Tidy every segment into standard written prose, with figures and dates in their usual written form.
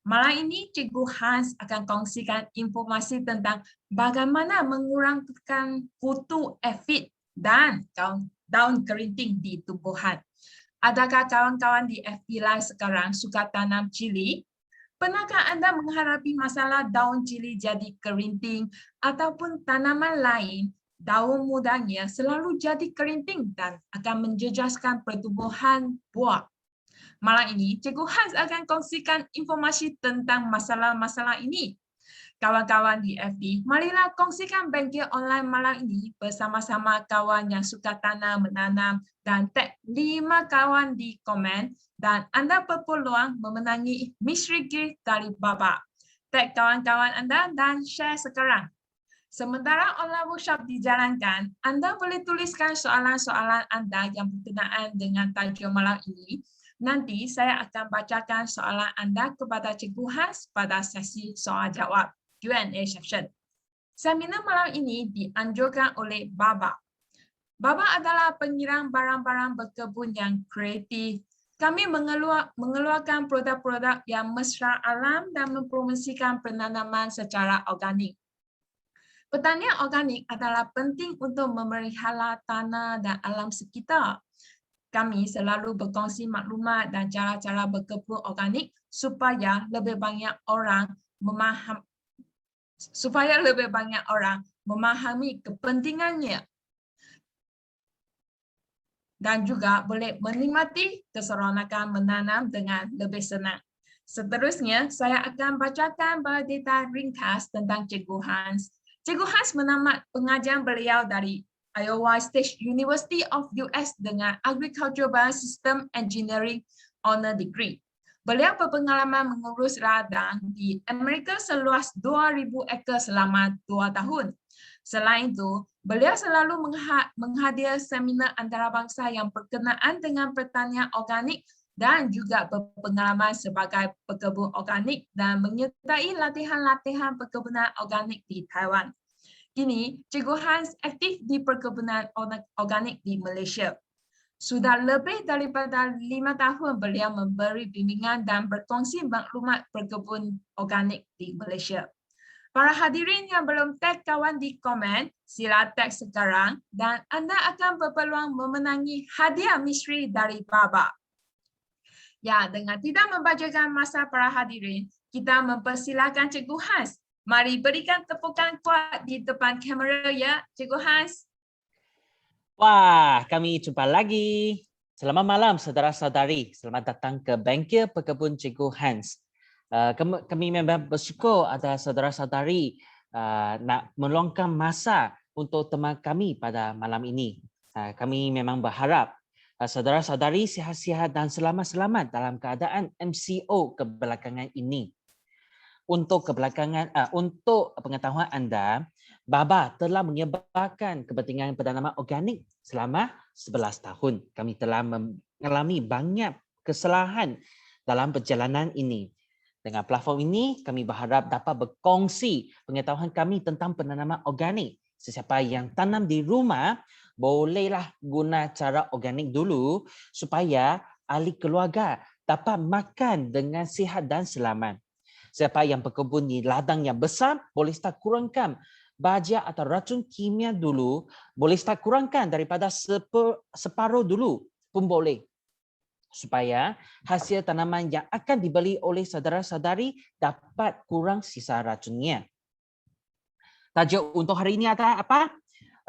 Malam ini Cikgu Hans akan kongsikan informasi tentang bagaimana mengurangkan kutu afid dan daun kerinting di tumbuhan. Adakah kawan-kawan di FB Live sekarang suka tanam cili? Pernahkah Anda menghadapi masalah daun cili jadi kerinting ataupun tanaman lain daun mudanya selalu jadi kerinting dan akan menjejaskan pertumbuhan buah? Malam ini, Cikgu Hans akan kongsikan informasi tentang masalah-masalah ini. Kawan-kawan di FB, marilah kongsikan bengkel online malam ini bersama-sama kawan yang suka tanam, menanam, dan tag 5 kawan di komen, dan Anda berpeluang memenangi mystery gift dari Baba. Tag kawan-kawan Anda dan share sekarang. Sementara online workshop dijalankan, Anda boleh tuliskan soalan-soalan Anda yang berkenaan dengan tajuk malam ini. Nanti saya akan bacakan soalan Anda kepada Cikgu Hans pada sesi soal-jawab Q&A session. Seminar malam ini dianjurkan oleh Baba. Baba adalah pengirang barang-barang berkebun yang kreatif. Kami mengeluarkan produk-produk yang mesra alam dan mempromosikan penanaman secara organik. Pertanian organik adalah penting untuk memelihara tanah dan alam sekitar. Kami selalu berkongsi maklumat dan cara-cara berkebun organik supaya lebih banyak orang memahami kepentingannya dan juga boleh menikmati keseronokan menanam dengan lebih senang. Seterusnya, saya akan bacakan biodata ringkas tentang Cikgu Hans. Cikgu Hans menamat pengajian beliau dari Iowa State University of US dengan Agricultural Biosystem Engineering Honor Degree. Beliau berpengalaman mengurus ladang di Amerika seluas 2,000 ekar selama 2 tahun. Selain itu, beliau selalu menghadir seminar antarabangsa yang berkenaan dengan pertanian organik dan juga berpengalaman sebagai pekebun organik dan menyertai latihan-latihan perkebunan organik di Taiwan. Kini, Cikgu Hans aktif di perkebunan organik di Malaysia. Sudah lebih daripada 5 tahun beliau memberi bimbingan dan berkongsi maklumat perkebun organik di Malaysia. Para hadirin yang belum tag kawan di komen, sila tag sekarang dan Anda akan berpeluang memenangi hadiah misteri dari Baba. Ya, dengan tidak membacakan masa para hadirin, kita mempersilakan Cikgu Hans. Mari berikan tepukan kuat di depan kamera ya, Cikgu Hans. Wah, kami jumpa lagi. Selamat malam saudara-saudari. Selamat datang ke bengkel pekebun Cikgu Hans. Kami memang bersyukur ada saudara-saudari nak meluangkan masa untuk teman kami pada malam ini. Kami memang berharap saudara-saudari sihat-sihat dan selamat-selamat dalam keadaan MCO kebelakangan ini. Untuk pengetahuan anda, Baba telah menyebarkan kepentingan penanaman organik selama 11 tahun. Kami telah mengalami banyak kesalahan dalam perjalanan ini. Dengan platform ini, kami berharap dapat berkongsi pengetahuan kami tentang penanaman organik. Sesiapa yang tanam di rumah, bolehlah guna cara organik dulu supaya ahli keluarga dapat makan dengan sihat dan selamat. Siapa yang berkebun di ladang yang besar, boleh start kurangkan baja atau racun kimia dulu. Boleh start kurangkan daripada separuh dulu pun boleh. Supaya hasil tanaman yang akan dibeli oleh saudara-saudari dapat kurang sisa racunnya. Tajuk untuk hari ini adalah apa?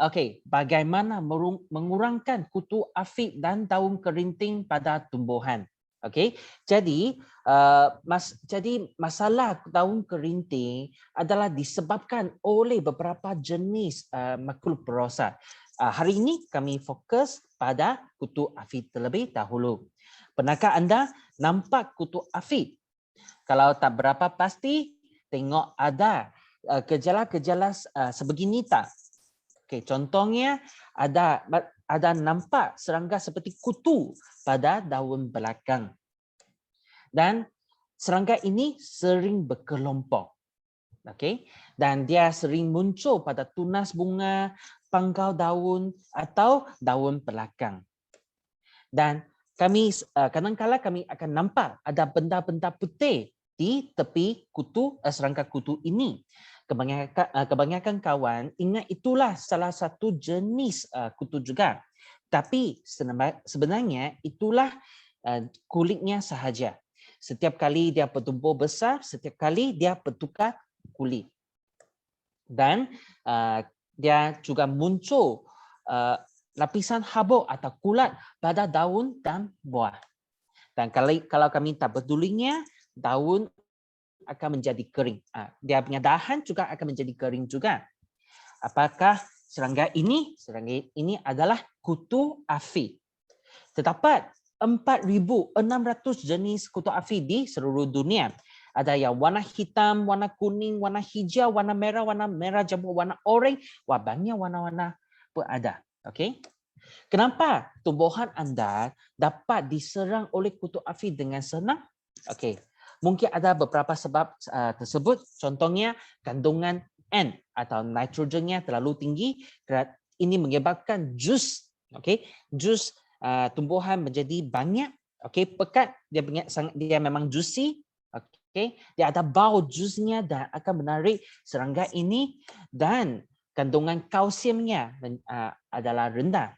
Okey, bagaimana mengurangkan kutu afid dan daun kerinting pada tumbuhan. Okey, jadi masalah daun kerinting adalah disebabkan oleh beberapa jenis makhluk perosak. Hari ini kami fokus pada kutu afid terlebih dahulu. Pernahkah anda nampak kutu afid? Kalau tak berapa pasti, tengok ada gejala-gejala sebegini tak? Okey, contohnya ada nampak serangga seperti kutu pada daun belakang. Dan serangga ini sering berkelompok. Okey, dan dia sering muncul pada tunas bunga, pangkal daun atau daun belakang. Dan kami kadang-kadang kami akan nampak ada benda-benda putih di di tepi kutu serangga kutu ini. Kebanyakan kawan ingat itulah salah satu jenis kutu juga. Tapi sebenarnya itulah kulitnya sahaja. Setiap kali dia bertubuh besar, setiap kali dia bertukar kulit. Dan dia juga muncul lapisan habuk atau kulat pada daun dan buah. Dan kalau kami tak pedulinya, daun akan menjadi kering. Dia punya dahan juga akan menjadi kering juga. Apakah serangga ini? Serangga ini adalah kutu afi. Terdapat 4,600 jenis kutu afi di seluruh dunia. Ada yang warna hitam, warna kuning, warna hijau, warna merah jambu, warna oranye. Wah, banyak warna-warna pun ada. Okay? Kenapa tumbuhan anda dapat diserang oleh kutu afi dengan senang? Okay. Mungkin ada beberapa sebab tersebut. Contohnya kandungan N atau nitrogennya terlalu tinggi. Ini menyebabkan jus, jus tumbuhan menjadi banyak, pekat. Dia memang juicy, dia ada bau jusnya dan akan menarik serangga ini, dan kandungan kalsiumnya adalah rendah.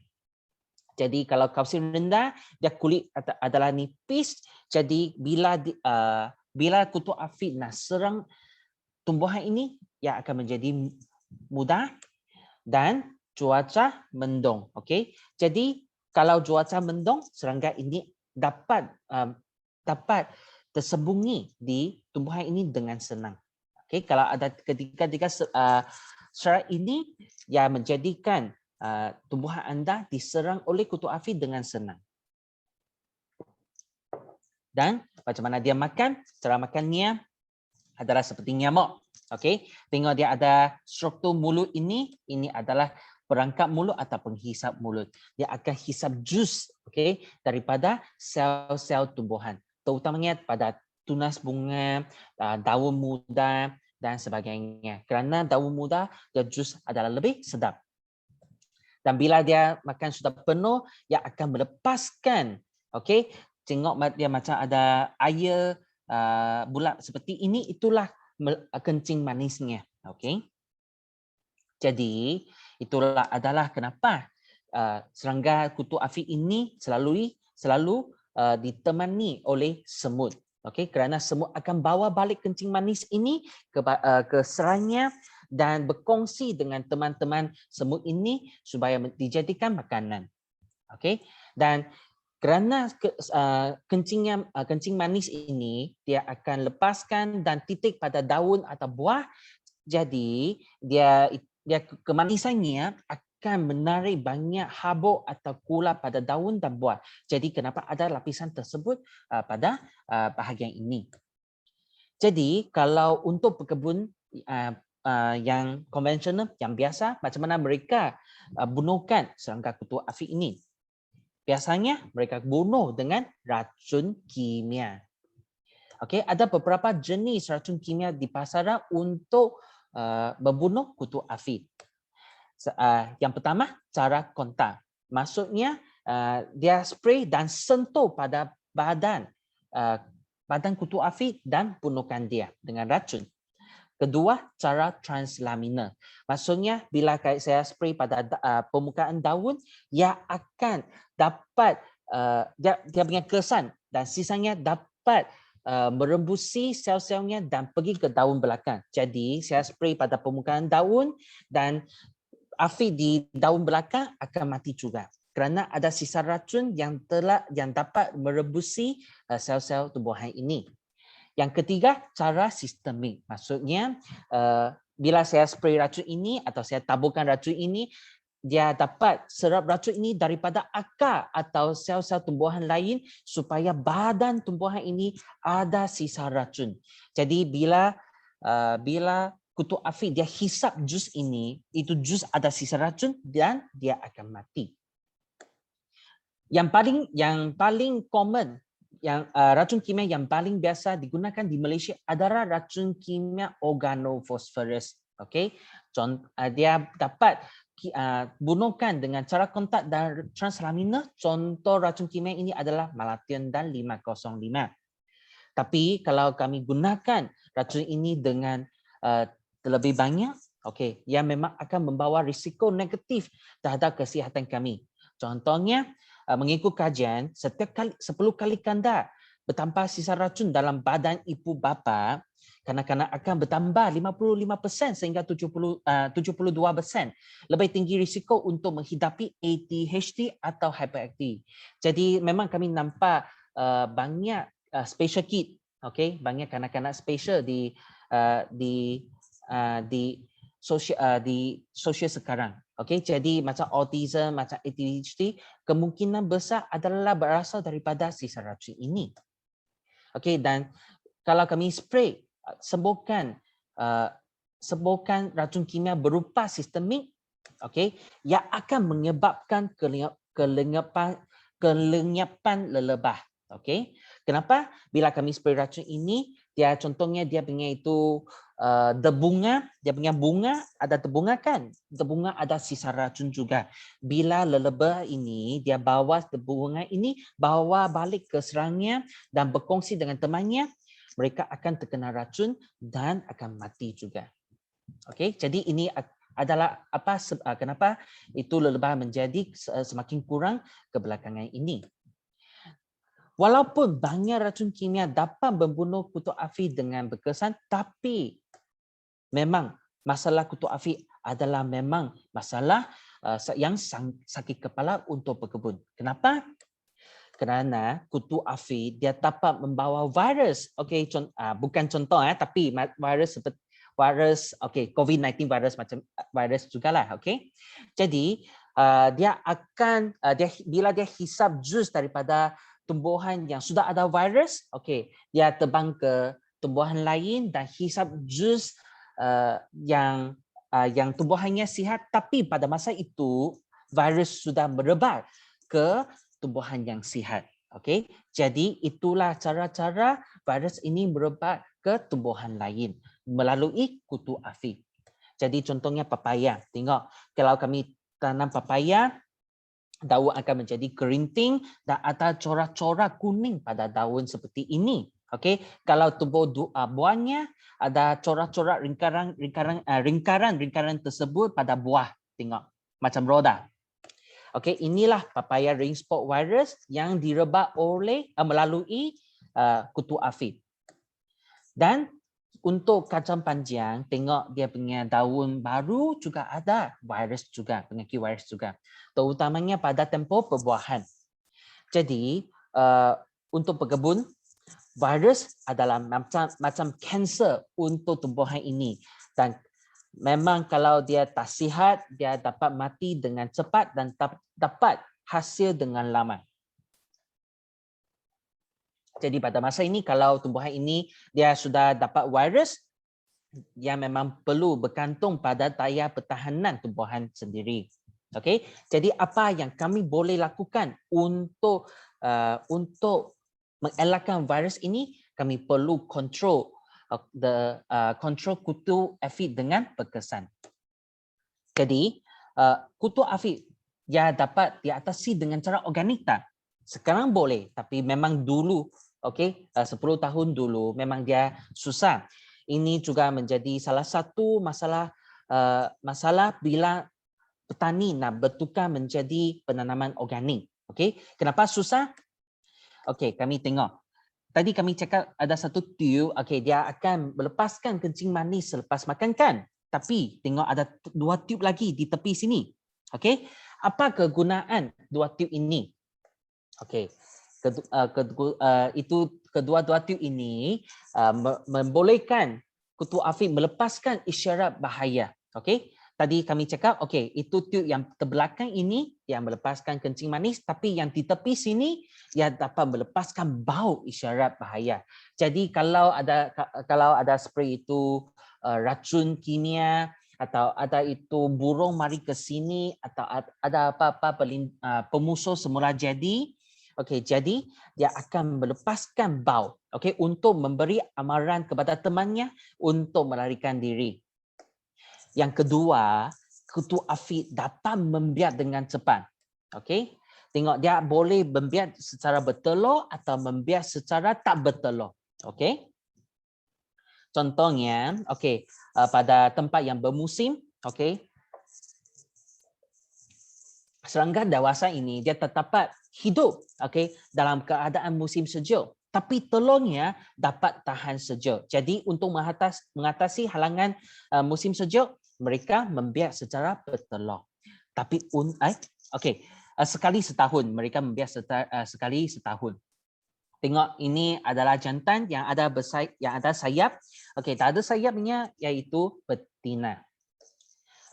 Jadi kalau kalsium rendah, dia kulit adalah nipis. Jadi bila kutu afi nak serang tumbuhan ini, ia akan menjadi mudah dan cuaca mendung. Jadi kalau cuaca mendung, serangga ini dapat tersembunyi di tumbuhan ini dengan senang. Kalau ada ketika syarat ini, ia menjadikan tumbuhan anda diserang oleh kutu afi dengan senang. Dan macam mana dia makan? Cara makannya adalah seperti nyamuk. Tengok dia ada struktur mulut ini. Ini adalah perangkap mulut atau penghisap mulut. Dia akan hisap jus, daripada sel-sel tumbuhan. Terutamanya pada tunas bunga, daun muda dan sebagainya. Kerana daun muda, dia jus adalah lebih sedap. Dan bila dia makan sudah penuh, dia akan melepaskan. Tengok dia macam ada air bulat seperti ini, itulah kencing manisnya. Jadi itulah adalah kenapa serangga kutu afi ini selalu ditemani oleh semut. Kerana semut akan bawa balik kencing manis ini ke serangnya dan berkongsi dengan teman-teman semut ini supaya dijadikan makanan. Dan kerana kencing manis ini dia akan lepaskan dan titik pada daun atau buah, jadi dia kemanisannya akan menarik banyak habuk atau kulat pada daun dan buah. Jadi kenapa ada lapisan tersebut pada bahagian ini. Jadi kalau untuk pekebun yang konvensional, yang biasa, macam mana mereka bunuhkan serangga kutu afi ini? Biasanya mereka bunuh dengan racun kimia. Ada beberapa jenis racun kimia di pasaran untuk membunuh kutu afi. Yang pertama, cara kontak. Maksudnya dia spray dan sentuh pada badan kutu afi dan bunuhkan dia dengan racun. Kedua, cara translaminar. Maksudnya bila saya spray pada permukaan daun, ia akan dapat dia punya kesan dan sisanya dapat merembusi sel-selnya dan pergi ke daun belakang. Jadi saya spray pada permukaan daun dan afi di daun belakang akan mati juga. Kerana ada sisa racun yang dapat merebusi sel-sel tumbuhan ini. Yang ketiga, cara sistemik. Maksudnya, bila saya spray racun ini atau saya taburkan racun ini, dia dapat serap racun ini daripada akar atau sel-sel tumbuhan lain supaya badan tumbuhan ini ada sisa racun. Jadi bila kutu afi dia hisap jus ini, itu jus ada sisa racun dan dia akan mati. Yang paling common, racun kimia yang paling biasa digunakan di Malaysia adalah racun kimia organofosforus. Dia dapat bunuhkan dengan cara kontak dan translaminar. Contoh racun kimia ini adalah malathion dan 505. Tapi kalau kami gunakan racun ini dengan terlebih banyak, okey, yang memang akan membawa risiko negatif terhadap kesihatan kami. Contohnya, mengikut kajian, setiap kali 10 kali ganda bertambah sisa racun dalam badan ibu bapa, kanak-kanak akan bertambah 55% sehingga 72% lebih tinggi risiko untuk menghidapi ADHD atau hyperactive. Jadi memang kami nampak banyak special kid, okey, banyak kanak-kanak special di sosial sekarang. Okey, jadi macam autism, macam ADHD, kemungkinan besar adalah berasal daripada sisa racun ini. Okey, dan kalau kami spray, sembuhkan racun kimia berupa sistemik, okey, yang akan menyebabkan kelenyapan lelebah. Okey, kenapa? Bila kami spray racun ini, contohnya dia punya itu debunga, dia punya bunga ada debunga kan? Debunga ada sisa racun juga. Bila lelebah ini dia bawa debunga ini bawa balik ke serangnya dan berkongsi dengan temannya, mereka akan terkena racun dan akan mati juga. Okey, jadi ini adalah kenapa itu lelebah menjadi semakin kurang kebelakangan ini. Walaupun banyak racun kimia dapat membunuh kutu api dengan berkesan, tapi memang masalah kutu api adalah memang masalah yang sakit kepala untuk pekebun. Kenapa? Kerana kutu api dia dapat membawa virus. Okey, bukan contoh tapi virus seperti virus COVID-19 virus macam virus jugalah, okey. Jadi dia akan bila dia hisap jus daripada tumbuhan yang sudah ada virus, okey, dia terbang ke tumbuhan lain dan hisap jus yang tumbuhannya sihat, tapi pada masa itu virus sudah merebak ke tumbuhan yang sihat. Okey, jadi itulah cara-cara virus ini merebak ke tumbuhan lain melalui kutu api. Jadi contohnya papaya. Tengok, kalau kami tanam papaya, daun akan menjadi kerinting dan ada corak-corak kuning pada daun seperti ini. Okey, kalau tumbuh buahnya ada corak-corak lingkaran tersebut pada buah. Tengok, macam roda. Okey, inilah papaya ring spot virus yang direbak melalui kutu api. Dan untuk kacang panjang, tengok dia punya daun baru juga ada virus juga, penyakit virus juga. Terutamanya pada tempoh perbuahan. Jadi, untuk pekebun, virus adalah macam kanser untuk tumbuhan ini. Dan memang kalau dia tak sihat, dia dapat mati dengan cepat dan dapat hasil dengan lama. Jadi pada masa ini kalau tumbuhan ini dia sudah dapat virus, dia memang perlu bergantung pada daya pertahanan tumbuhan sendiri. Okey, jadi apa yang kami boleh lakukan untuk mengelakkan virus ini? Kami perlu control kutu api dengan berkesan. Jadi kutu api dia dapat diatasi dengan cara organik tak? Sekarang boleh, tapi memang dulu, 10 tahun dulu memang dia susah. Ini juga menjadi salah satu masalah bila petani nak bertukar menjadi penanaman organik. Okey, kenapa susah? Okey, kami tengok. Tadi kami cakap ada satu tube, dia akan melepaskan kencing manis selepas makan kan? Tapi tengok ada 2 tube lagi di tepi sini. Okey, apa kegunaan 2 tube ini? Okey, itu kedua-dua tube ini membolehkan kutu api melepaskan isyarat bahaya. Okey, tadi kami cakap, itu tube yang terbelakang ini yang melepaskan kencing manis, tapi yang di tepi sini ia dapat melepaskan bau isyarat bahaya. Jadi kalau ada spray itu racun kimia atau ada itu burung mari ke sini atau ada apa-apa pemusuh semula jadi, jadi dia akan melepaskan bau, untuk memberi amaran kepada temannya untuk melarikan diri. Yang kedua, kutu api dapat membiak dengan cepat. Tengok dia boleh membiak secara bertelur atau membiak secara tak bertelur. Okey. Contohnya, okey, pada tempat yang bermusim, okey, serangga dewasa ini dia terdapat hidup, okey, dalam keadaan musim sejuk. Tapi telurnya dapat tahan sejuk. Jadi untuk mengatasi halangan musim sejuk, mereka membiak secara bertelur. Tapi okey, sekali setahun mereka membiak sekali setahun. Tengok, ini adalah jantan yang ada sayap. Okey, tak ada sayapnya iaitu betina.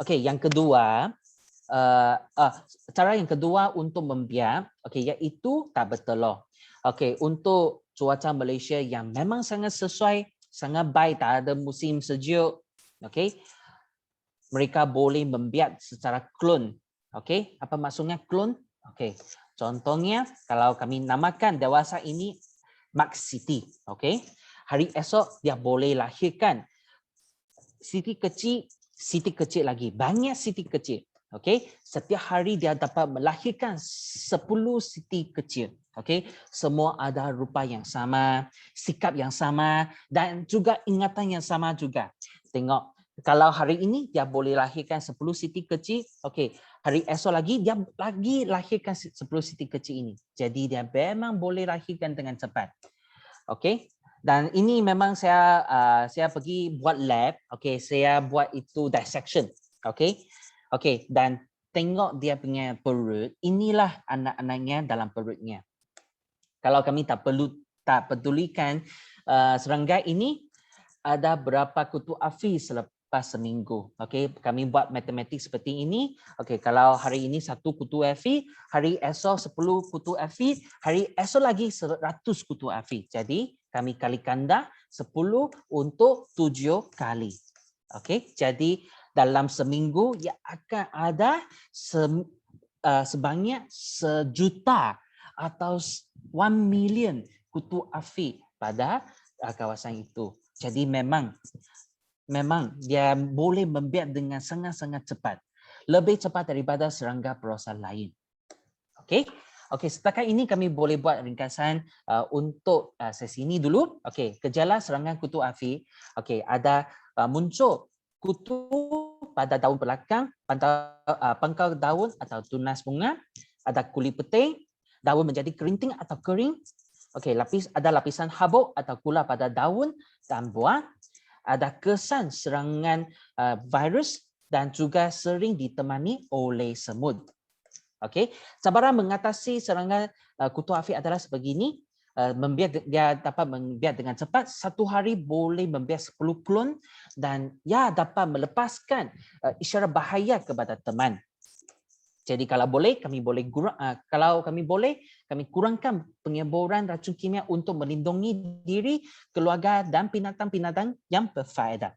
Okey, yang kedua, cara yang kedua untuk membiak, okey, iaitu tak bertelur. Okey, untuk cuaca Malaysia yang memang sangat sesuai, sangat baik, tak ada musim sejuk, okey, mereka boleh membiak secara klon. Okey, apa maksudnya klon? Okey, contohnya kalau kami namakan dewasa ini Mark Siti, okey. Hari esok dia boleh lahirkan Siti kecil lagi, banyak Siti kecil. Okey, setiap hari dia dapat melahirkan 10 Siti kecil. Okey, semua ada rupa yang sama, sikap yang sama dan juga ingatan yang sama juga. Tengok, kalau hari ini dia boleh lahirkan 10 Siti kecil, okey, hari esok lagi dia lagi lahirkan 10 Siti kecil ini. Jadi dia memang boleh lahirkan dengan cepat. Okey. Dan ini memang saya pergi buat lab, okey, saya buat itu dissection, okey. Okey, dan tengok dia punya perut, inilah anak-anaknya dalam perutnya. Kalau kami tak pedulikan serangga ini ada berapa kutu afi selepas seminggu. Okey, kami buat matematik seperti ini. Okey, kalau hari ini 1 kutu afi, hari esok 10 kutu afi, hari esok lagi 100 kutu afi. Jadi kami kali ganda 10 untuk 7 kali. Okey, jadi dalam seminggu ia akan ada sebanyak 1,000,000 atau 1 million kutu afi pada kawasan itu. Jadi memang dia boleh membiak dengan sangat-sangat cepat. Lebih cepat daripada serangga perosa lain. Okey. Okey, setakat ini kami boleh buat ringkasan untuk sesi ini dulu. Okey, gejala serangan kutu afi. Okey, ada muncul kutu pada daun belakang, pangkal daun atau tunas bunga, ada kulit putih, daun menjadi kerinting atau kering. Okey, ada lapisan habuk atau gula pada daun dan buah, ada kesan serangan virus dan juga sering ditemani oleh semut. Okey, cabaran mengatasi serangan kutu afi adalah sebegini. Dia dapat membiak dengan cepat. Satu hari boleh membiak 10 klon dan ia dapat melepaskan isyarat bahaya kepada teman. Jadi kalau kami kurangkan penyebaran racun kimia untuk melindungi diri, keluarga dan binatang-binatang yang berfaedah.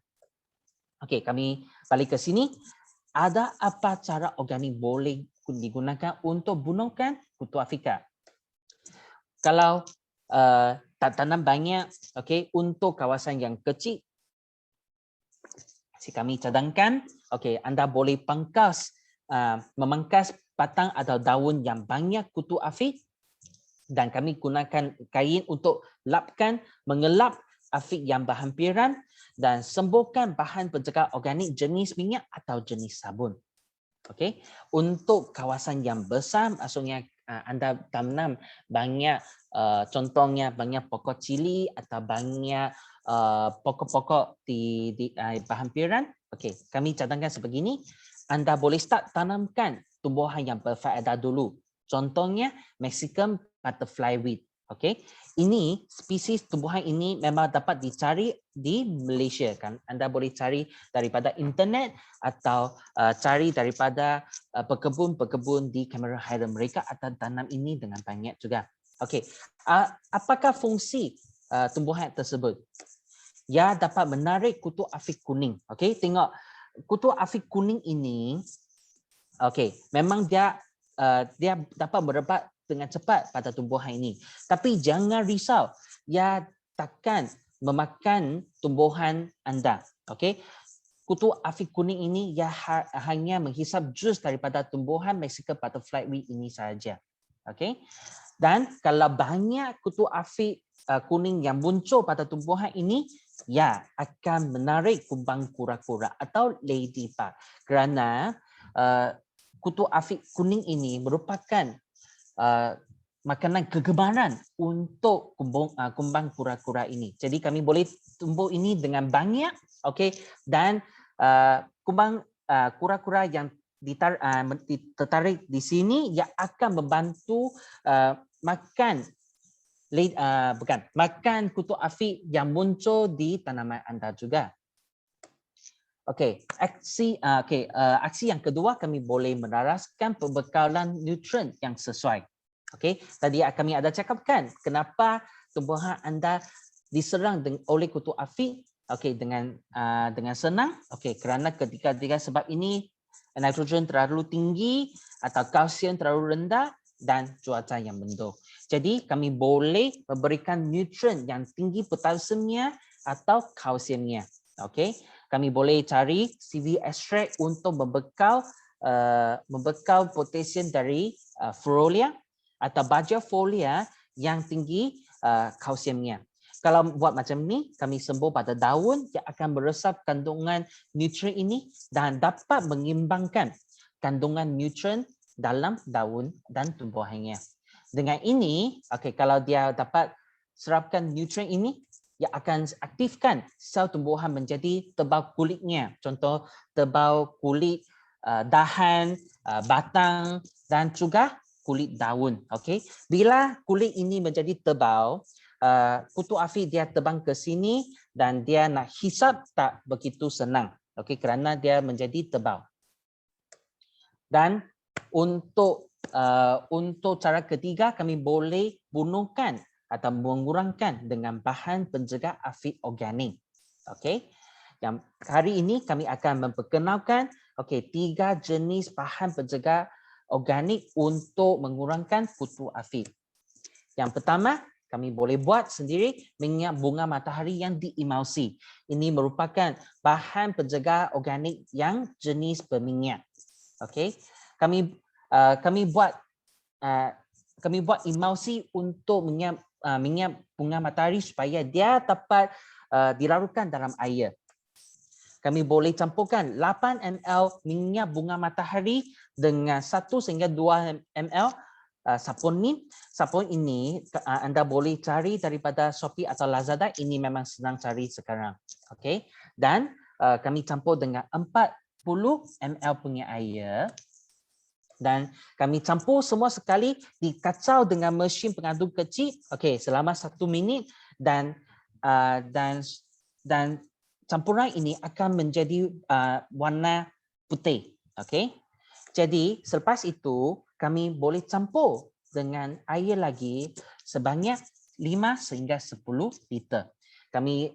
Okey, kami balik ke sini. Ada apa cara organik boleh digunakan untuk bunuhkan kutu Afrika? Kalau tak tanam banyak, okey, untuk kawasan yang kecil, kami cadangkan, okey, anda boleh memangkas batang atau daun yang banyak kutu afi dan kami gunakan kain untuk mengelap afik yang berhampiran dan sembuhkan bahan pencegah organik jenis minyak atau jenis sabun. Okey, untuk kawasan yang besar, maksudnya anda tanam banyak, contohnya banyak pokok cili atau banyak pokok-pokok di berhampiran. Okey, kami cadangkan sebegini. Anda boleh start tanamkan tumbuhan yang berfaedah dulu. Contohnya Mexican butterfly weed. Okey, ini spesies tumbuhan ini memang dapat dicari di Malaysia kan. Anda boleh cari daripada internet atau cari daripada pekebun-pekebun di Cameron Highland. Mereka akan tanam ini dengan banyak juga. Okey, apakah fungsi tumbuhan tersebut? Ia dapat menarik kutu afi kuning. Okey, tengok kutu afi kuning ini. Okey, memang dia dapat merebak dengan cepat pada tumbuhan ini. Tapi jangan risau, ia takkan memakan tumbuhan anda. Okey, kutu afi kuning ini ia hanya menghisap jus daripada tumbuhan Mexican butterfly weed ini saja. Okey, dan kalau banyak kutu afi kuning yang muncul pada tumbuhan ini ya akan menarik kumbang kura-kura atau ladybug kerana kutu afiq kuning ini merupakan makanan kegemaran untuk kumbang kura-kura ini. Jadi kami boleh tumbuh ini dengan banyak, okey, dan kumbang kura-kura yang tertarik di sini yang akan membantu makan makan kutu afiq yang muncul di tanaman anda juga. Okey, aksi yang kedua kami boleh menaraskan pembekalan nutrien yang sesuai. Okey, tadi kami ada cakapkan kenapa tumbuhan anda diserang oleh kutu afiq, okey, dengan senang, okey, kerana ketika sebab ini nitrogen terlalu tinggi atau kalsium terlalu rendah dan cuaca yang mendung. Jadi kami boleh memberikan nutrien yang tinggi potasiumnya atau kalsiumnya. Okey, kami boleh cari CV extract untuk membekal potasium dari Ferulia atau baja folia yang tinggi kalsiumnya. Kalau buat macam ni, kami sembuh pada daun yang akan meresap kandungan nutrien ini dan dapat mengimbangkan kandungan nutrien dalam daun dan tumbuhannya. Dengan ini, okey, kalau dia dapat serapkan nutrien ini, ia akan aktifkan sel tumbuhan menjadi tebal kulitnya. Contoh tebal kulit dahan, batang dan juga kulit daun. Okey, bila kulit ini menjadi tebal, kutu afiq dia terbang ke sini dan dia nak hisap tak begitu senang. Okey, kerana dia menjadi tebal. Dan untuk cara ketiga, kami boleh bunuhkan atau mengurangkan dengan bahan pencegah afiq organik. Okey, yang hari ini kami akan memperkenalkan 3 jenis bahan pencegah organik untuk mengurangkan kutu afiq. Yang pertama, kami boleh buat sendiri minyak bunga matahari yang diemulsi. Ini merupakan bahan pencegah organik yang jenis berminyak. Okey, kami buat emulsi untuk minyak bunga matahari supaya dia dapat dilarutkan dalam air. Kami boleh campurkan 8 ml minyak bunga matahari dengan 1 sehingga 2 ml sabun ni. Sabun ini anda boleh cari daripada Shopee atau Lazada. Ini memang senang cari sekarang. Okey, dan kami campur dengan 40 ml punya air. Dan kami campur semua sekali, dikacau dengan mesin pengaduk kecil, okey, selama 1 minit dan campuran ini akan menjadi warna putih. Okey, jadi selepas itu kami boleh campur dengan air lagi sebanyak 5 sehingga 10 liter. Kami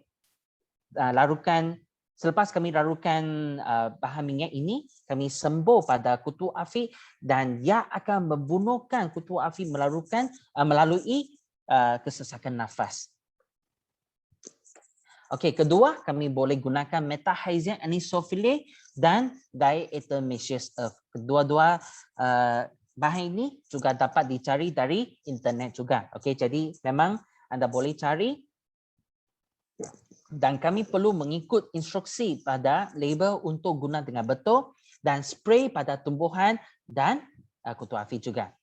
larutkan. Selepas kami larutkan bahan minyak ini, kami sembuh pada kutu afiq dan dia akan membunuhkan kutu afiq melalui kesesakan nafas. Okey, kedua, kami boleh gunakan metahizine anisofilin dan diatomaceous earth. Kedua-dua bahan ini juga dapat dicari dari internet juga. Okey, jadi memang anda boleh cari. Dan kami perlu mengikut instruksi pada label untuk guna dengan betul dan spray pada tumbuhan dan kutu afiq juga.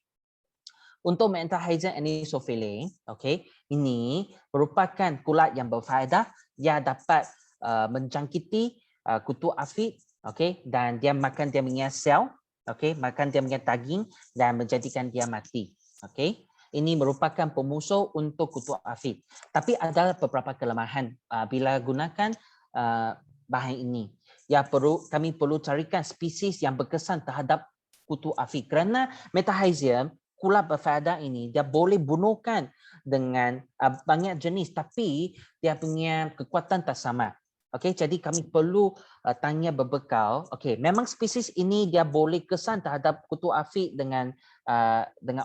Untuk metahizine anisofilin, okey, ini merupakan kulat yang berfaedah. Ia dapat menjangkiti kutu afiq, okey, dan dia makan dia punya sel, okey, makan dia punya daging dan menjadikan dia mati. Okey. Ini merupakan pemusuh untuk kutu afiq. Tapi ada beberapa kelemahan bila gunakan bahan ini. Kami perlu carikan spesies yang berkesan terhadap kutu afiq. Kerana metahizine, kulat berfaedah ini, dia boleh bunuhkan dengan banyak jenis tapi dia punya kekuatan tak sama. Okey, jadi kami perlu tanya berbekal. Okey, memang spesies ini dia boleh kesan terhadap kutu afiq dengan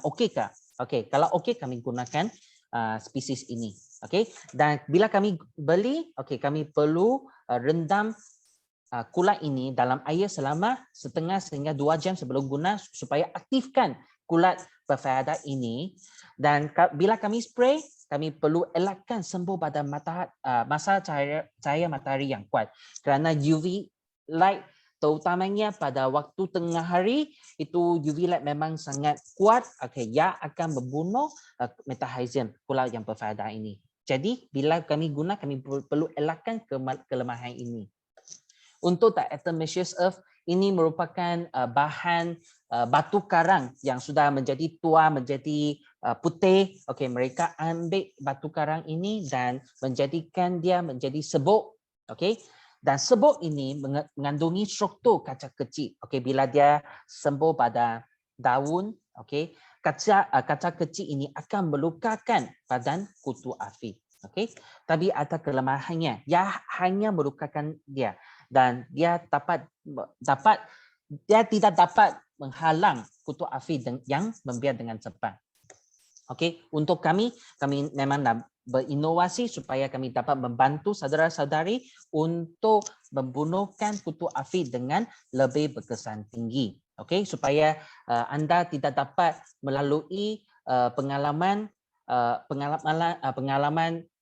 okey ke? Okey, kalau okey kami gunakan spesies ini. Okey, dan bila kami beli, okey, kami perlu rendam kulat ini dalam air selama setengah sehingga 2 jam sebelum guna supaya aktifkan kulat berfaedah ini. Dan bila kami spray, kami perlu elakkan sembuh pada masa cahaya matahari yang kuat. Kerana UV light terutamanya pada waktu tengah hari itu UV light memang sangat kuat, yang akan membunuh metahizium kulit yang berfaedah ini. Jadi bila kami guna, kami perlu elakkan kelemahan ini. Untuk diatomaceous earth, ini merupakan bahan batu karang yang sudah menjadi tua, menjadi putih. Mereka ambil batu karang ini dan menjadikan dia menjadi sebuk. Dan sebuk ini mengandungi struktur kaca kecil. Bila dia sembuh pada daun, kaca kecil ini akan melukakan badan kutu api. Tapi ada kelemahannya, ia hanya melukakan dia. Dan dia tidak dapat menghalang kutu api yang membiak dengan cepat. Untuk kami memang nak berinovasi supaya kami dapat membantu saudara-saudari untuk membunuhkan kutu api dengan lebih berkesan tinggi. Supaya anda tidak dapat melalui pengalaman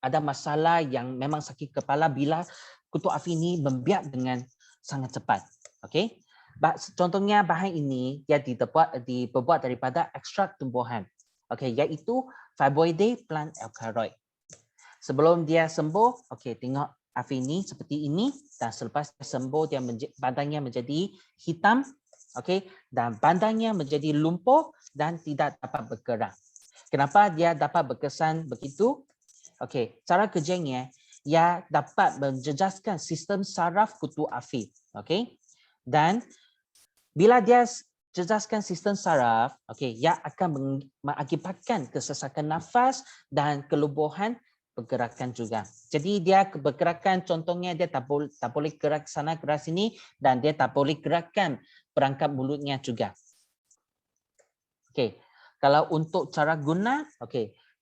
ada masalah yang memang sakit kepala bila kutu api ini membiak dengan sangat cepat. Contohnya bahan ini dia dibuat daripada ekstrak tumbuhan. Iaitu Fibroideae plant alkaloid. Sebelum dia sembuh, tengok api ini seperti ini, dan selepas sembuh dia badannya menjadi hitam, dan badannya menjadi lumpuh dan tidak dapat bergerak. Kenapa dia dapat berkesan begitu? Cara kerjanya, ia dapat menjejaskan sistem saraf kutu api. Dan bila dia jejaskan sistem saraf, ia akan mengakibatkan kesesakan nafas dan kelumpuhan pergerakan juga. Jadi dia bergerakan, contohnya dia tak boleh gerak sana gerak sini, dan dia tak boleh gerakkan perangkap mulutnya juga. Kalau untuk cara guna,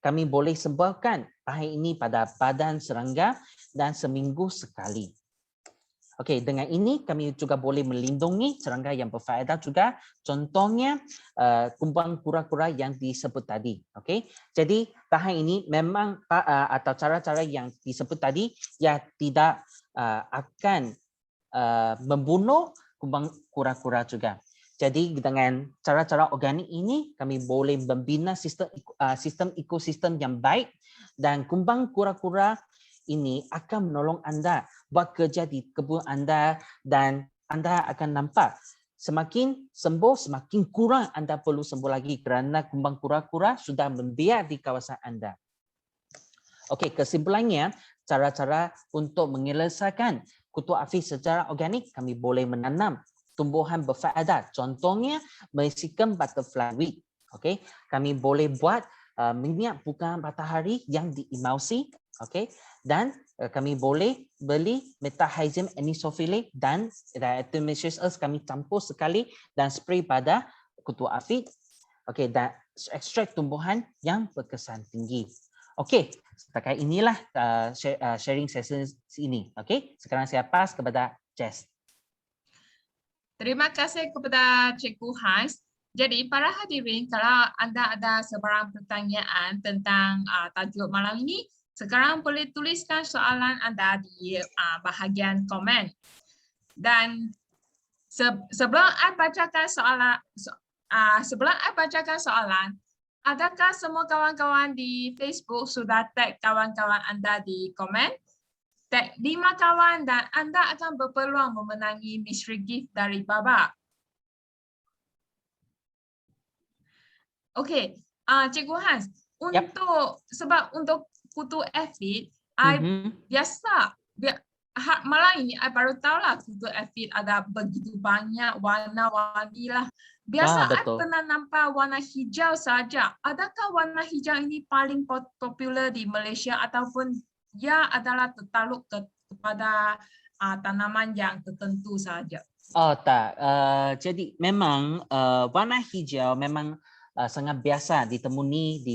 kami boleh sembuhkan bahan ini pada badan serangga dan seminggu sekali. Dengan ini kami juga boleh melindungi serangga yang berfaedah juga. Contohnya kumbang kura-kura yang disebut tadi. Jadi bahan ini memang atau cara-cara yang disebut tadi ya tidak akan membunuh kumbang kura-kura juga. Jadi dengan cara-cara organik ini kami boleh membina sistem ekosistem yang baik, dan kumbang kura-kura ini akan menolong anda buat kerja di kebun anda, dan anda akan nampak semakin sembuh semakin kurang anda perlu sembuh lagi kerana kumbang kura-kura sudah membiak di kawasan anda. Kesimpulannya, cara-cara untuk menyelesaikan kutu api secara organik, kami boleh menanam tumbuhan berfaedah. Contohnya Mexican butterfly weed. Kami boleh buat minyak bunga matahari yang diemulsi. Dan kami boleh beli Metahizium anisophile dan diatomaceous earth kami campur sekali dan spray pada kutu api. Dan ekstrak tumbuhan yang berkesan tinggi. Setakat inilah sharing session ini. Sekarang saya pass kepada Jess. Terima kasih kepada Cikgu Hans. Jadi para hadirin, kalau anda ada sebarang pertanyaan tentang tajuk malam ini, sekarang boleh tuliskan soalan anda di bahagian komen. Dan sebelum saya bacakan soalan, adakah semua kawan-kawan di Facebook sudah tag kawan-kawan anda di komen? Tag 5 kawan dan anda akan berpeluang memenangi mystery gift dari Baba. Cikgu Hans, sebab untuk kutu aphid, biasa malam ini saya baru tahu lah kutu aphid ada begitu banyak warna-warni lah. Biasa saya pernah nampak warna hijau saja. Adakah warna hijau ini paling popular di Malaysia ataupun ia adalah tertakluk kepada tanaman yang tertentu saja? Tak. Jadi memang warna hijau memang sangat biasa ditemui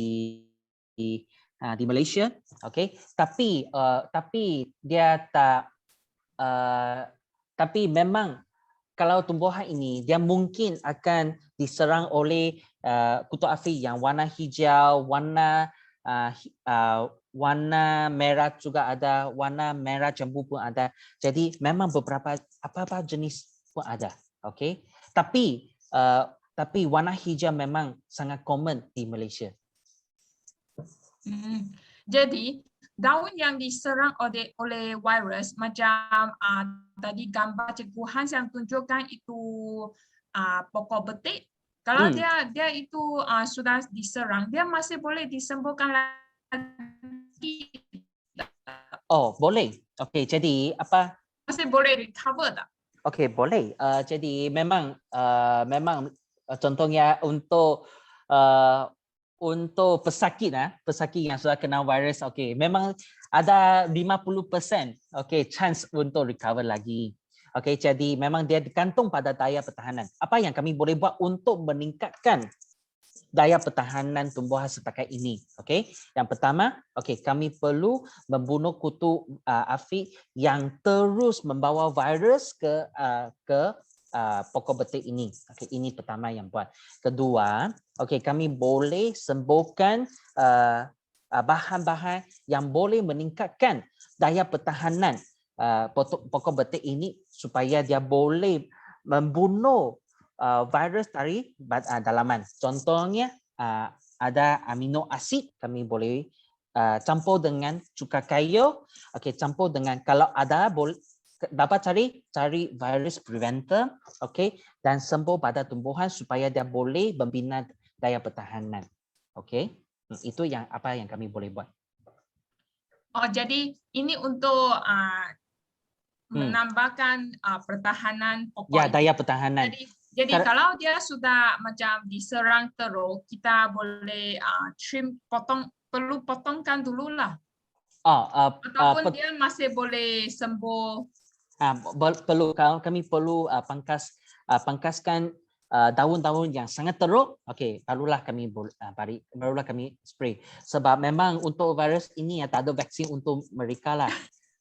di Malaysia. Tapi dia tak. Tapi memang kalau tumbuhan ini dia mungkin akan diserang oleh kutu api yang warna hijau, warna warna merah juga ada, warna merah jambu pun ada. Jadi memang beberapa apa-apa jenis pun ada. Okay. Tapi warna hijau memang sangat common di Malaysia. Jadi daun yang diserang oleh virus macam tadi gambar Cikgu Hans yang tunjukkan itu pokok betik. Kalau dia itu sudah diserang, dia masih boleh disembuhkan lagi. Oh, boleh. Okey, jadi apa? Masih boleh recover tak? Okey, boleh. Jadi memang contohnya untuk pesakit yang sudah kena virus, okey, memang ada 50% okey chance untuk recover lagi. Okey, jadi memang dia digantung pada daya pertahanan. Apa yang kami boleh buat untuk meningkatkan daya pertahanan tumbuhan sepakat ini? Okey, yang pertama, okey, kami perlu membunuh kutu afid yang terus membawa virus ke pokok betik ini. Okay, ini pertama yang buat. Kedua, okay, kami boleh sembuhkan bahan-bahan yang boleh meningkatkan daya pertahanan pokok betik ini supaya dia boleh membunuh virus dari dalaman. Contohnya ada amino asid, kami boleh campur dengan cuka kayu. Okay, campur dengan, kalau ada dapat cari virus preventer, okey, dan sembuh pada tumbuhan supaya dia boleh membina daya pertahanan. Okey, itu apa yang kami boleh buat. Oh, jadi ini untuk menambahkan pertahanan pokok. Ya, daya pertahanan. Jadi kalau dia sudah macam diserang teruk, kita boleh perlu potongkan dululah. Ataupun dia masih boleh sembuh. Kami perlu pangkaskan daun-daun yang sangat teruk. Okey, barulah kami spray. Sebab memang untuk virus ini tak ada vaksin untuk mereka lah.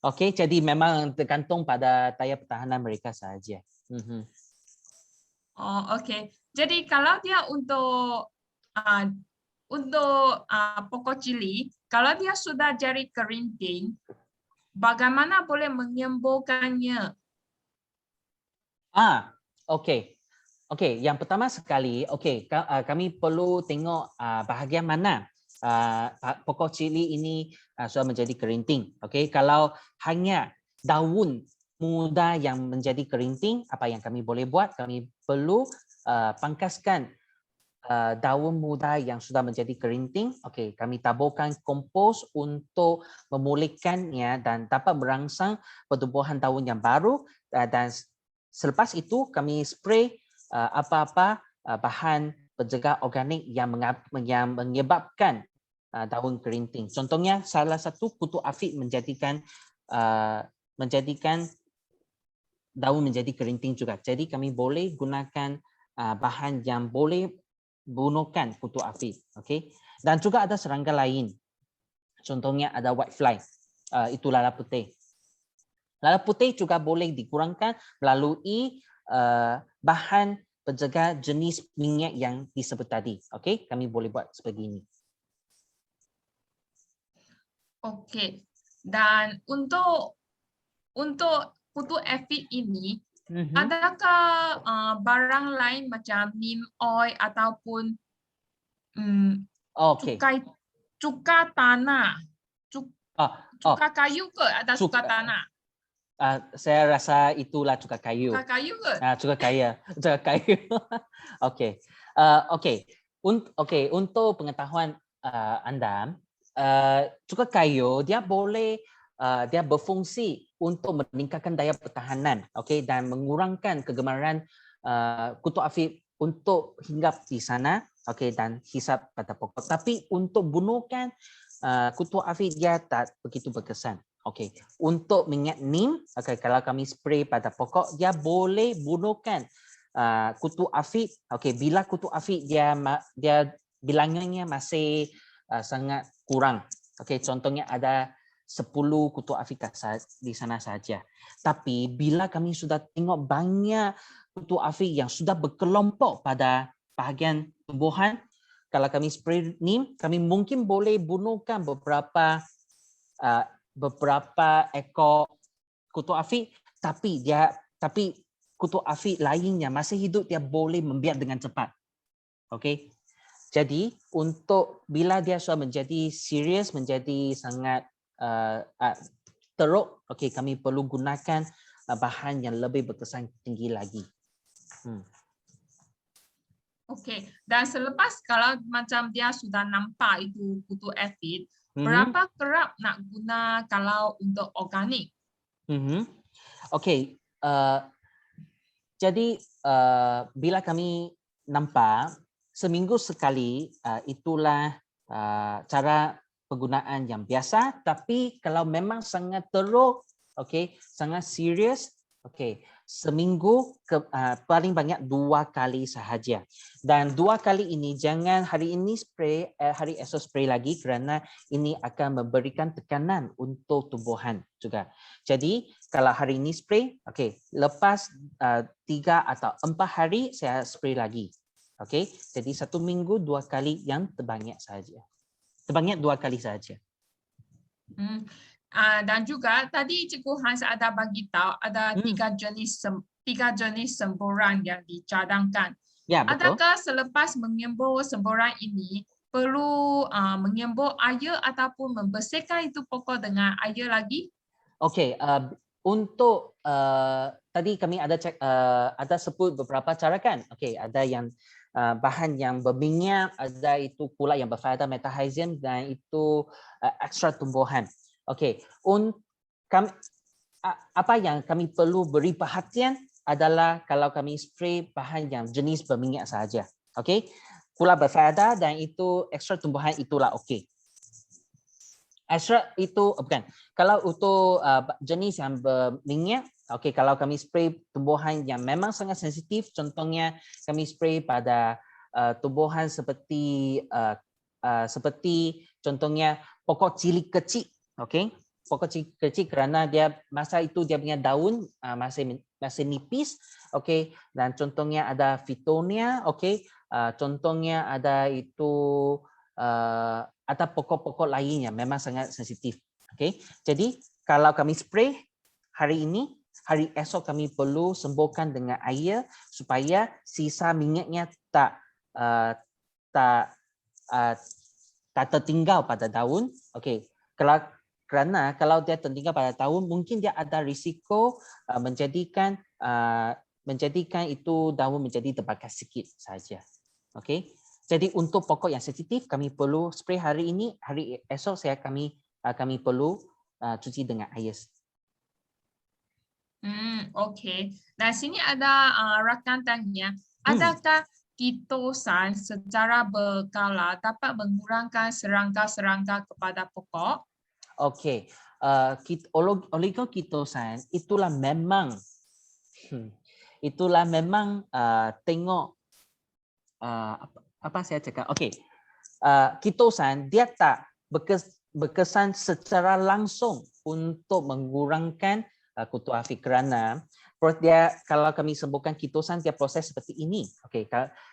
Okey, jadi memang tergantung pada daya pertahanan mereka sahaja. Oh, okey. Jadi kalau dia untuk pokok cili, kalau dia sudah jadi kerinting, bagaimana boleh menyembuhkannya? Okey. Okey, yang pertama sekali, okey, kami perlu tengok bahagian mana pokok cili ini sudah menjadi kerinting. Okey, kalau hanya daun muda yang menjadi kerinting, apa yang kami boleh buat? Kami perlu pangkaskan daun muda yang sudah menjadi kerinting. Okey, kami taburkan kompos untuk memulihkannya dan dapat merangsang pertumbuhan daun yang baru, dan selepas itu kami spray apa-apa bahan penjaga organik yang menyebabkan daun kerinting. Contohnya salah satu kutu afid menjadikan daun menjadi kerinting juga. Jadi kami boleh gunakan bahan yang boleh bunuhkan kutu afid. Okay? Dan juga ada serangga lain. Contohnya ada whitefly. Itu lalat putih. Lalat putih juga boleh dikurangkan melalui bahan penjaga jenis minyak yang disebut tadi. Okay? Kami boleh buat sebegini. Okey. Dan untuk kutu afid ini, adakah barang lain macam neem oil ataupun cuka tanah? Cuka kayu ke atau cuka tanah? Saya rasa itulah cuka kayu. Cuka kayu ke? Cuka kayu. Okey. Okey, untuk pengetahuan anda, cuka kayu dia boleh dia berfungsi untuk meningkatkan daya pertahanan, okey, dan mengurangkan kegemaran kutu afid untuk hinggap di sana, okey, dan hisap pada pokok. Tapi untuk bunuhkan kutu afid dia tak begitu berkesan. Okey, untuk minyak neem, okay, kalau kami spray pada pokok, dia boleh bunuhkan kutu afid. Okey, bila kutu afid dia bilangannya masih sangat kurang. Okey, contohnya ada 10 kutu afid di sana saja. Tapi bila kami sudah tengok banyak kutu afid yang sudah berkelompok pada bahagian tumbuhan, kalau kami spray ni, kami mungkin boleh bunuhkan beberapa ekor kutu api, tapi kutu api lainnya masih hidup, dia boleh membiak dengan cepat. Okey. Jadi untuk bila dia sudah menjadi serius, menjadi sangat teruk, okey, kami perlu gunakan bahan yang lebih berkesan tinggi lagi. Okey, dan selepas kalau macam dia sudah nampak itu kutu aphid, berapa kerap nak guna kalau untuk organik? Okey, jadi bila kami nampak seminggu sekali, itulah cara penggunaan yang biasa. Tapi kalau memang sangat teruk, okey, sangat serius, okey, seminggu paling banyak 2 kali sahaja. Dan 2 kali ini jangan hari ini spray, hari esok spray lagi, kerana ini akan memberikan tekanan untuk tumbuhan juga. Jadi kalau hari ini spray, okey, lepas 3 atau 4 hari saya spray lagi. Okey, jadi 1 minggu 2 kali yang terbanyak sahaja. Terbanyak 2 kali sahaja. Dan juga tadi Cikgu Hans ada bagi tahu ada 3 jenis semburan yang dicadangkan. Ya, betul. Adakah selepas menyembur semburan ini perlu menyembur air ataupun membersihkan itu pokok dengan air lagi? Okey, untuk tadi kami ada sebut beberapa cara kan. Okey, ada yang bahan yang berminyak, ada itu pula yang berfaedah metahizin, dan itu ekstrak tumbuhan. Okey, apa yang kami perlu beri perhatian adalah kalau kami spray bahan yang jenis berminyak sahaja. Okey, pula berfaedah dan itu ekstrak tumbuhan, itulah okey. Ekstrak itu bukan. Kalau untuk jenis yang berminyak, okey, kalau kami spray tumbuhan yang memang sangat sensitif, contohnya kami spray pada tumbuhan seperti contohnya pokok cili kecil, okey. Pokok cili kecil kerana dia masa itu dia punya daun masih nipis, okey, dan contohnya ada Fittonia, okey. Contohnya ada itu ada pokok-pokok lainnya memang sangat sensitif. Okey. Jadi kalau kami spray hari ini, hari esok kami perlu semburkan dengan air supaya sisa minyaknya tak tertinggal pada daun. Okey. Kerana kalau dia tertinggal pada daun, mungkin dia ada risiko menjadikan itu daun menjadi terbakar sikit saja. Okey. Jadi untuk pokok yang sensitif kami perlu spray hari ini, hari esok kami perlu cuci dengan air. Okey. Dan sini ada rakan tanya, adakah kitosan secara berkala dapat mengurangkan serangga-serangga kepada pokok? Okey. Oligokitosan itulah memang tengok apa saya cakap. Okey. Kitosan dia tak berkesan secara langsung untuk mengurangkan kutu api, kerana dia kalau kami sembuhkan kitosan dia proses seperti ini. Okey,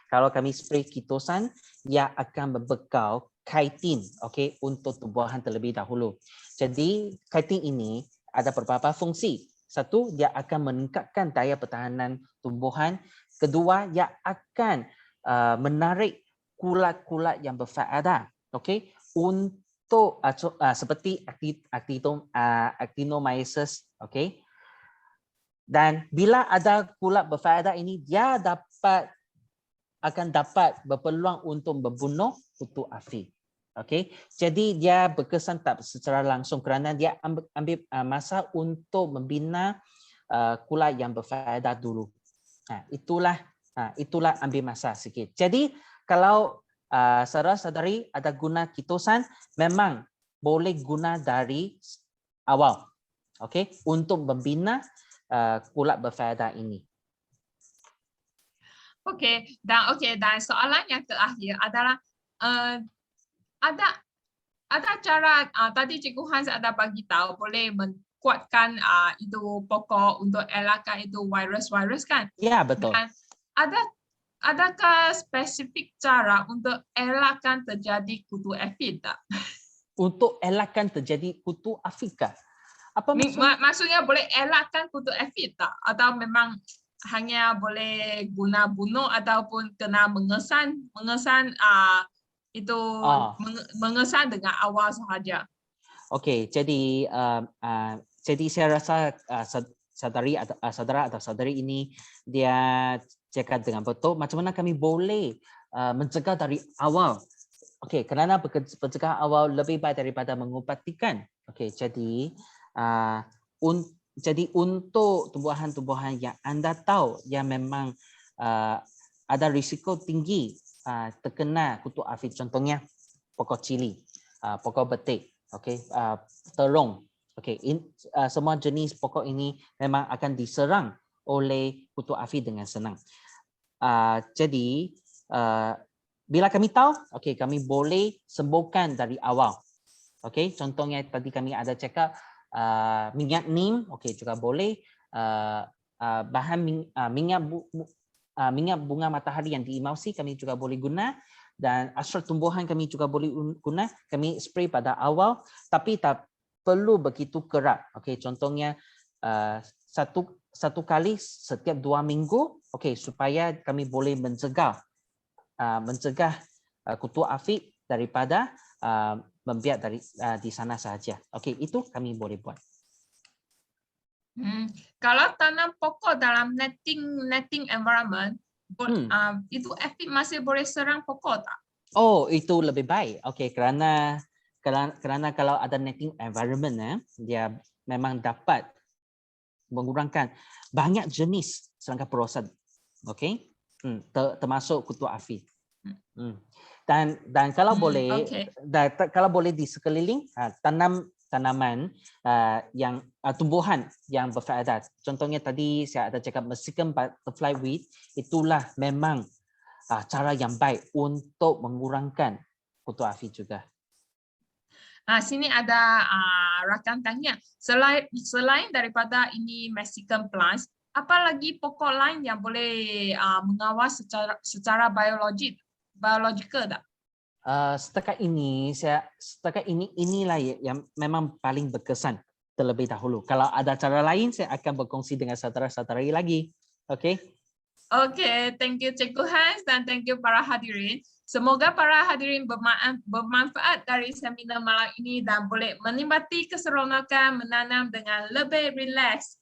kalau kami spray kitosan dia akan membekal chitin, okey, untuk tumbuhan terlebih dahulu. Jadi chitin ini ada beberapa fungsi. Satu, dia akan meningkatkan daya pertahanan tumbuhan. Kedua, dia akan menarik kulat-kulat yang berfaedah, okey, untuk seperti actinomyces, okey. Dan bila ada kulat berfaedah ini, dia akan dapat berpeluang untuk membunuh kutu api. Okey, jadi dia berkesan tak secara langsung kerana dia ambil masa untuk membina kulat yang berfaedah dulu. Itulah ambil masa sikit. Jadi kalau saudara-saudari ada guna kitosan, memang boleh guna dari awal, okey, untuk membina kulat berfaedah ini. Okey, dan soalan yang terakhir adalah ada cara tadi Cikgu Hans ada bagi tahu boleh kuatkan itu pokok untuk elakkan itu virus kan? Ya, betul. Dan Adakah spesifik cara untuk elakkan terjadi kutu afid tak? Untuk elakkan terjadi kutu Afrika. Apa maksudnya? Maksudnya boleh elakkan kutu afid tak? Atau memang hanya boleh guna bunuh ataupun kena mengesan itu Ah, mengesan dengan awal sahaja. Okey, jadi saya rasa saudara atau saudari ini dia cakap dengan betul macam mana kami boleh mencegah dari awal. Okey, kerana pencegahan awal lebih baik daripada mengubatikan. Okey, uh, jadi untuk tumbuhan-tumbuhan yang anda tahu yang memang ada risiko tinggi terkena kutu afid, contohnya pokok cili, pokok betik, okey, terung. Okey, semua jenis pokok ini memang akan diserang oleh kutu afid dengan senang. Jadi bila kami tahu, okey, kami boleh sembuhkan dari awal. Okey, contohnya tadi kami ada cakap minyak neem, okey, juga boleh. Bahan minyak bunga matahari yang diemulsi kami juga boleh guna, dan ekstrak tumbuhan kami juga boleh guna. Kami spray pada awal, tapi tak perlu begitu kerap. Okey, contohnya satu kali setiap 2 minggu, okey, supaya kami boleh mencegah kutu afid daripada membiak dari di sana sahaja. Okey, itu kami boleh buat. Kalau tanam pokok dalam netting environment, itu afid masih boleh serang pokok tak? Oh, itu lebih baik. Okey, kerana kalau ada netting environment, dia memang dapat mengurangkan banyak jenis serangga perosan. Okey, termasuk kutu afid. Dan kalau boleh, kalau boleh di sekeliling tanaman yang tumbuhan yang berfaedah. Contohnya tadi saya ada cakap Mexican butterfly weed, itulah memang cara yang baik untuk mengurangkan kutu afid juga. Sini ada rakan tanya, selain daripada ini Mexican plants, apa lagi pokok lain yang boleh mengawas secara biologikal tak? Setakat ini inilah yang memang paling berkesan terlebih dahulu. Kalau ada cara lain, saya akan berkongsi dengan saudara-saudari lagi. Okey? Okey, thank you Cikgu Hans dan thank you para hadirin. Semoga para hadirin bermanfaat dari seminar malam ini dan boleh menikmati keseronokan menanam dengan lebih rileks